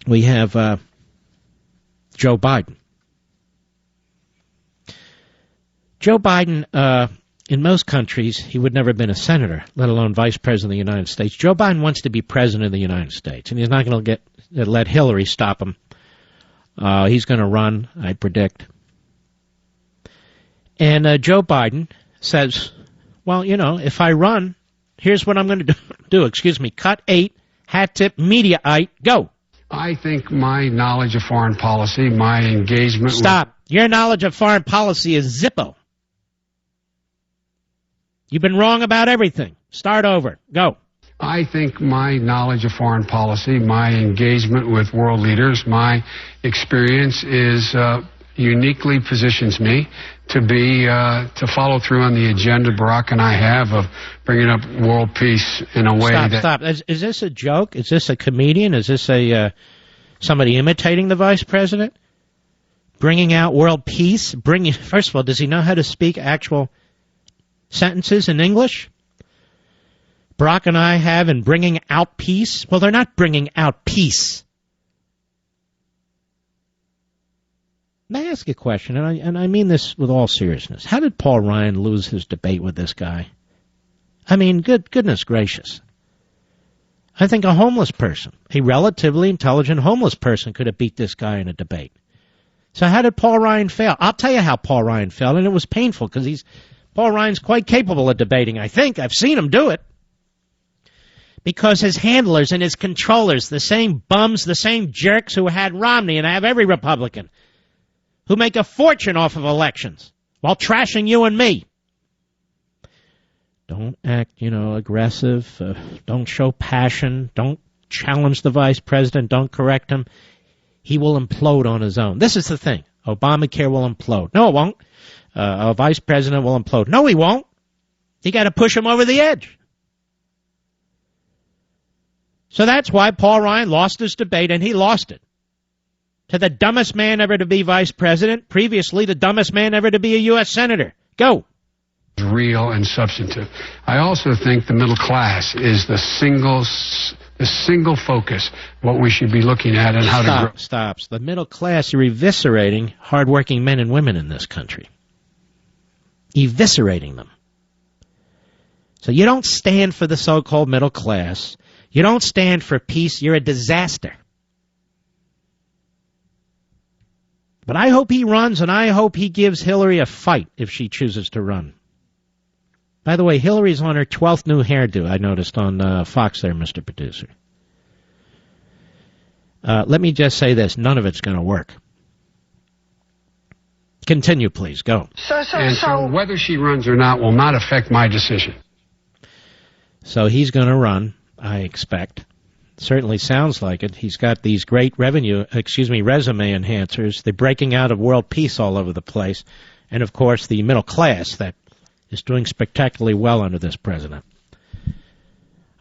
we have Joe Biden. Joe Biden, in most countries, he would never have been a senator, let alone vice president of the United States. Joe Biden wants to be president of the United States, and he's not going to let Hillary stop him. He's going to run, I predict. And Joe Biden says, well, you know, if I run, here's what I'm going to do. Cut 8, hat tip, Mediaite, go. I think my knowledge of foreign policy, my engagement... Stop. Your knowledge of foreign policy is Zippo. You've been wrong about everything. Start over. Go. I think my knowledge of foreign policy, my engagement with world leaders, my experience is uniquely positions me to follow through on the agenda Barack and I have of bringing up world peace in a way Stop. Is this a joke? Is this a comedian? Is this somebody imitating the vice president? Bringing out world peace? First of all, does he know how to speak actual sentences in English? Barack and I have in bringing out peace? Well, they're not bringing out peace. May I ask a question, and I mean this with all seriousness. How did Paul Ryan lose his debate with this guy? I mean, goodness gracious. I think a homeless person, a relatively intelligent homeless person could have beat this guy in a debate. So how did Paul Ryan fail? I'll tell you how Paul Ryan failed, and it was painful because Paul Ryan's quite capable of debating, I think. I've seen him do it. Because his handlers and his controllers, the same bums, the same jerks who had Romney and have every Republican, who make a fortune off of elections while trashing you and me. Don't act, aggressive. Don't show passion. Don't challenge the vice president. Don't correct him. He will implode on his own. This is the thing. Obamacare will implode. No, it won't. A vice president will implode. No, he won't. You got to push him over the edge. So that's why Paul Ryan lost his debate, and he lost it to the dumbest man ever to be vice president, previously the dumbest man ever to be a U.S. senator. Go. Real and substantive. I also think the middle class is the single focus, what we should be looking at and how to grow. Stop. The middle class, you're eviscerating hardworking men and women in this country. Eviscerating them. So you don't stand for the so-called middle class. You don't stand for peace. You're a disaster. But I hope he runs, and I hope he gives Hillary a fight if she chooses to run. By the way, Hillary's on her 12th new hairdo, I noticed on Fox there, Mr. Producer. Let me just say this. None of it's going to work. Continue, please. Go. So whether she runs or not will not affect my decision. So he's going to run, I expect. Certainly sounds like it. He's got these great resume enhancers. They're breaking out of world peace all over the place. And, of course, the middle class that is doing spectacularly well under this president.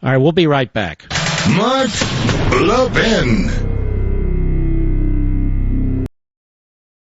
All right, we'll be right back. Mark Levin.